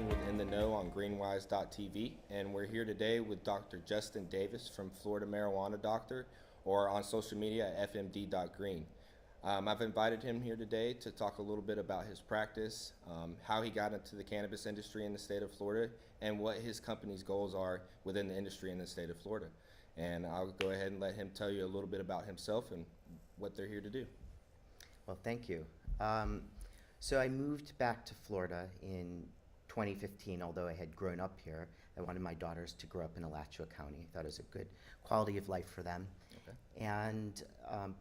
staying within the know on greenwise.tv, and we're here today with Dr. Justin Davis from Florida Marijuana Doctor, or on social media at fmd.green. I've invited him here today to talk a little bit about his practice, how he got into the cannabis industry in the state of Florida, and what his company's goals are within the industry in the state of Florida. And I'll go ahead and let him tell you a little bit about himself and what they're here to do. Well, thank you. So I moved back to Florida in 2015, although I had grown up here. I wanted my daughters to grow up in Alachua County. I thought it was a good quality of life for them. Okay. And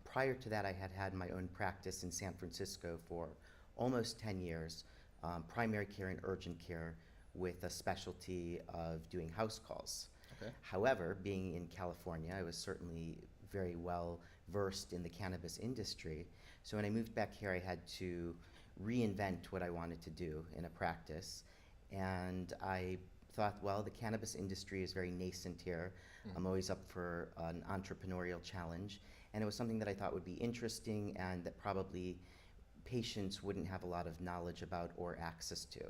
prior to that, I had had my own practice in San Francisco for almost 10 years, primary care and urgent care with a specialty of doing house calls. Okay. However, being in California, I was certainly very well versed in the cannabis industry. So when I moved back here, I had to reinvent what I wanted to do in a practice. And I thought, well, the cannabis industry is very nascent here. I'm always up for an entrepreneurial challenge. And it was something that I thought would be interesting and that probably patients wouldn't have a lot of knowledge about or access to.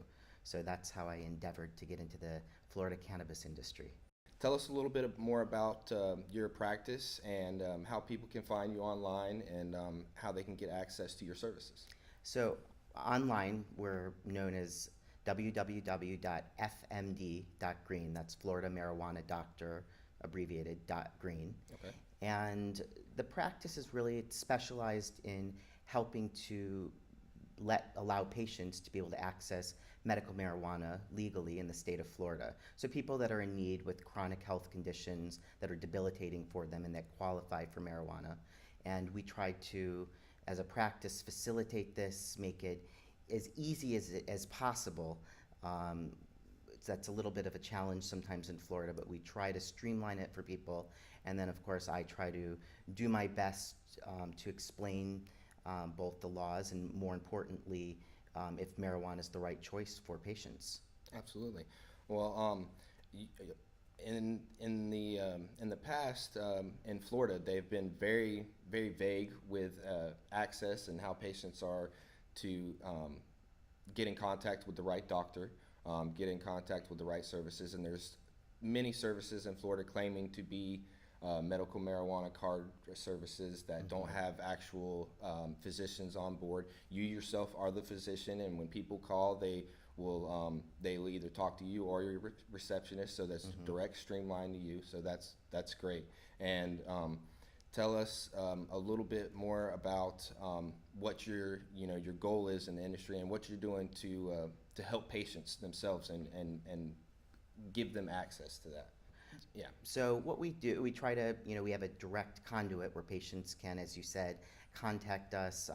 So that's how I endeavored to get into the Florida cannabis industry. Tell us a little bit more about your practice and how people can find you online and how they can get access to your services. So online, we're known as www.fmd.green. That's Florida Marijuana Doctor, abbreviated .green. Okay. And the practice is really specialized in helping to allow patients to be able to access medical marijuana legally in the state of Florida. So people that are in need with chronic health conditions that are debilitating for them and that qualify for marijuana. And we try to, as a practice, facilitate this, make it as easy as possible. That's a little bit of a challenge sometimes in Florida, but we try to streamline it for people. And then, of course, I try to do my best to explain both the laws and, more importantly, if marijuana is the right choice for patients. Absolutely. Well, in the past in Florida, they've been very vague with access and how patients are to get in contact with the right doctor, get in contact with the right services, and there's many services in Florida claiming to be medical marijuana card services that don't have actual physicians on board. You yourself are the physician, and when people call, they'll either talk to you or your receptionist, so that's direct streamline to you. So that's great. And tell us a little bit more about what your goal is in the industry and what you're doing to help patients themselves and give them access to that. Yeah. So what we do, we try to, we have a direct conduit where patients can, as you said, contact us.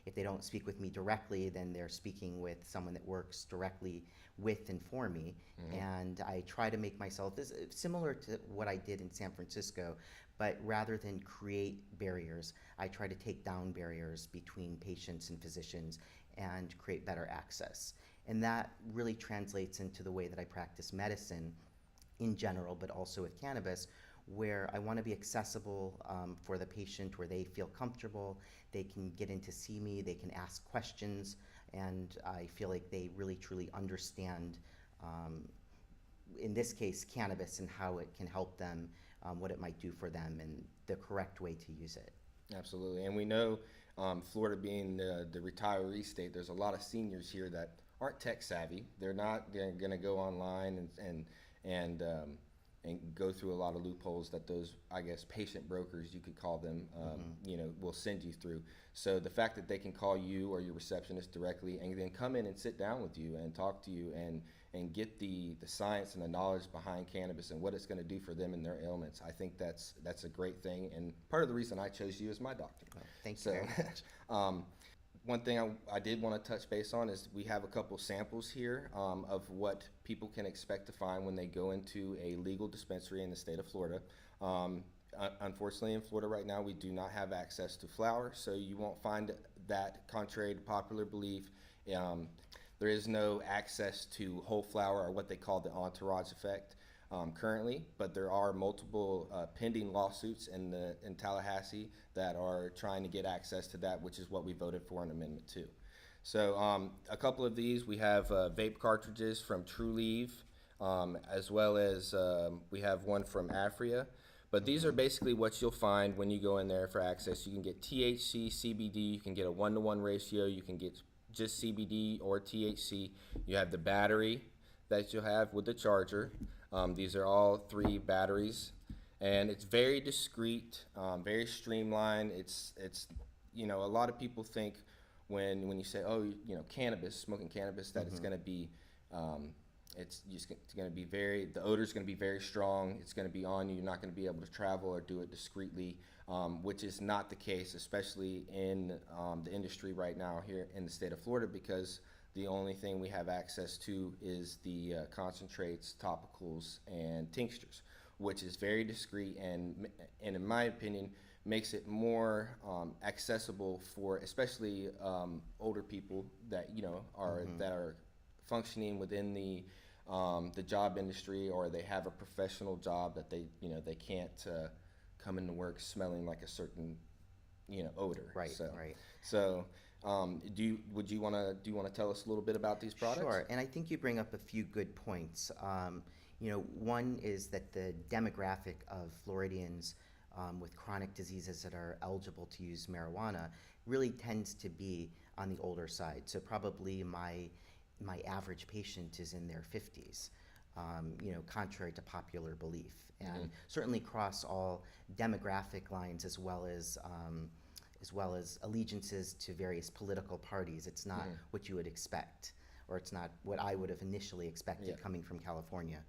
If they don't speak with me directly, then they're speaking with someone that works directly with and for me. And I try to make myself similar to what I did in San Francisco, but rather than create barriers, I try to take down barriers between patients and physicians and create better access. And that really translates into the way that I practice medicine in general, but also with cannabis, where I want to be accessible for the patient, where they feel comfortable, they can get in to see me, they can ask questions, and I feel like they really truly understand, in this case, cannabis and how it can help them, what it might do for them, and the correct way to use it. Absolutely. And we know Florida being the retiree state, there's a lot of seniors here that aren't tech savvy. They're going to go online and go through a lot of loopholes that those, I guess, patient brokers, you could call them, will send you through. So the fact that they can call you or your receptionist directly and then come in and sit down with you and talk to you and get the science and the knowledge behind cannabis and what it's going to do for them and their ailments, I think that's a great thing, and part of the reason I chose you as my doctor. Well, thank you very much. One thing I did want to touch base on is we have a couple samples here of what people can expect to find when they go into a legal dispensary in the state of Florida. Unfortunately, in Florida right now, we do not have access to flower, so you won't find that, contrary to popular belief. There is no access to whole flower, or what they call the entourage effect currently, but there are multiple pending lawsuits in Tallahassee that are trying to get access to that, which is what we voted for in Amendment 2. So a couple of these, we have vape cartridges from True Leave, as well as we have one from Afria. But these are basically what you'll find when you go in there for access. You can get THC, CBD, you can get a 1-to-1 ratio, you can get just CBD or THC. You have the battery that you'll have with the charger. These are all 3 batteries, and it's very discreet, very streamlined. It's a lot of people think when you say, oh, cannabis, smoking cannabis, that it's going to be it's going to be the odor is going to be very strong. It's going to be on you. You're not going to be able to travel or do it discreetly, which is not the case, especially in the industry right now here in the state of Florida, because the only thing we have access to is the concentrates, topicals, and tinctures, which is very discreet and in my opinion, makes it more accessible for especially older people that are functioning within the job industry, or they have a professional job that they can't come into work smelling like a certain odor. Right, So, right. so would you want to tell us a little bit about these products? Sure, and I think you bring up a few good points. One is that the demographic of Floridians with chronic diseases that are eligible to use marijuana really tends to be on the older side. So probably my average patient is in their 50s, contrary to popular belief, and certainly across all demographic lines as well as allegiances to various political parties. It's not what you would expect, or it's not what I would have initially expected coming from California.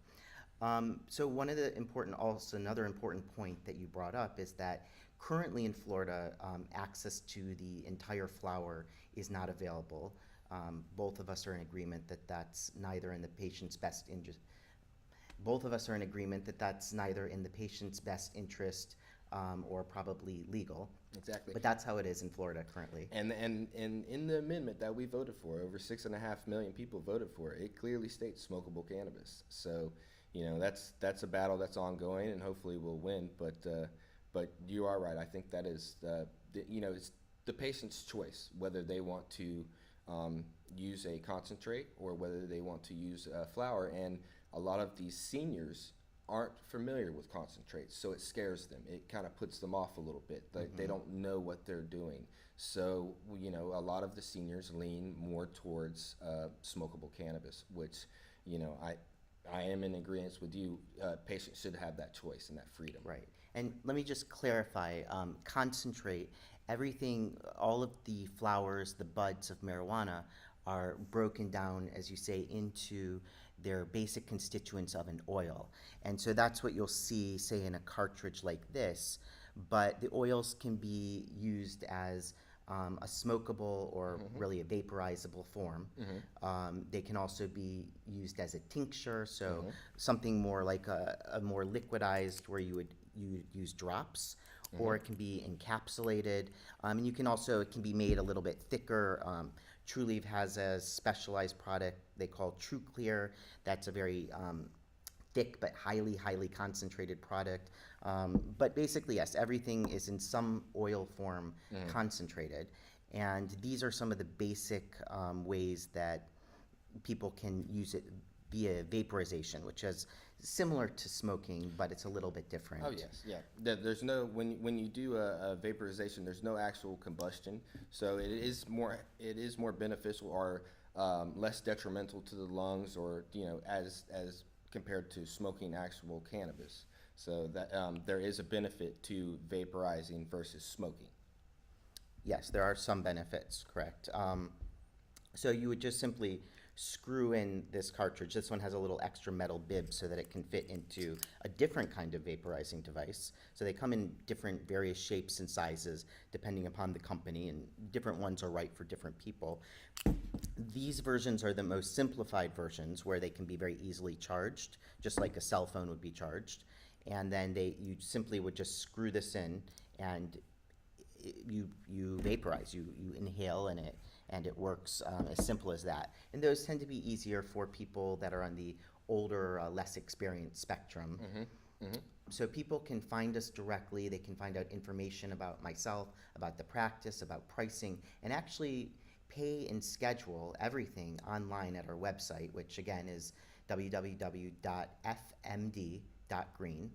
So another important point that you brought up is that currently in Florida, access to the entire flower is not available. Both of us are in agreement that that's neither in the patient's best interest. Both of us are in agreement that that's neither in the patient's best interest or probably legal. Exactly. But that's how it is in Florida currently. And in the amendment that we voted for, over 6.5 million people voted for it. It clearly states smokable cannabis. So, that's a battle that's ongoing, and hopefully we'll win. But you are right. I think that is it's the patient's choice whether they want to use a concentrate or whether they want to use a flower. And a lot of these seniors aren't familiar with concentrates, so it scares them. It kind of puts them off a little bit. They don't know what they're doing. So, a lot of the seniors lean more towards smokable cannabis, which, I am in agreement with you. Patients should have that choice and that freedom. Right. And let me just clarify, concentrate, all of the flowers, the buds of marijuana are broken down, as you say, into their basic constituents of an oil. And so that's what you'll see, say, in a cartridge like this. But the oils can be used as a smokable or really a vaporizable form. They can also be used as a tincture, so something more like a more liquidized, where you use drops, or it can be encapsulated. And it can be made a little bit thicker. True Leaf has a specialized product they call True Clear. That's a very thick but highly concentrated product. But basically, yes, everything is in some oil form concentrated. And these are some of the basic ways that people can use it via vaporization, which is similar to smoking, but it's a little bit different. Oh yes, yeah. There's no when you do a vaporization, there's no actual combustion, so it is more beneficial or less detrimental to the lungs, or as compared to smoking actual cannabis. So that there is a benefit to vaporizing versus smoking. Yes, there are some benefits, correct. So you would just simply screw in this cartridge. This one has a little extra metal bib so that it can fit into a different kind of vaporizing device. So they come in various shapes and sizes depending upon the company, and different ones are right for different people. These versions are the most simplified versions, where they can be very easily charged, just like a cell phone would be charged. And then you simply would just screw this in, and you vaporize, you inhale in it, and it works as simple as that. And those tend to be easier for people that are on the older, less experienced spectrum. So people can find us directly. They can find out information about myself, about the practice, about pricing, and actually pay and schedule everything online at our website, which again is www.fmd.green.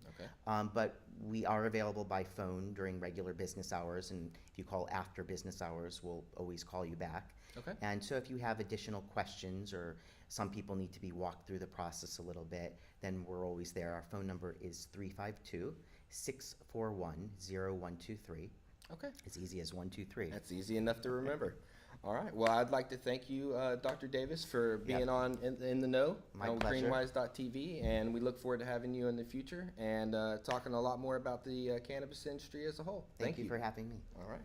Okay. But we are available by phone during regular business hours, and if you call after business hours, we'll always call you back. Okay. And so if you have additional questions, or some people need to be walked through the process a little bit, then we're always there. Our phone number is 352-641-0123. Okay. As easy as 123. That's easy enough to remember. All right. Well, I'd like to thank you, Dr. Davis, for being Yep. on in the know My on pleasure. greenwise.tv, and we look forward to having you in the future and talking a lot more about the cannabis industry as a whole. Thank you for having me. All right.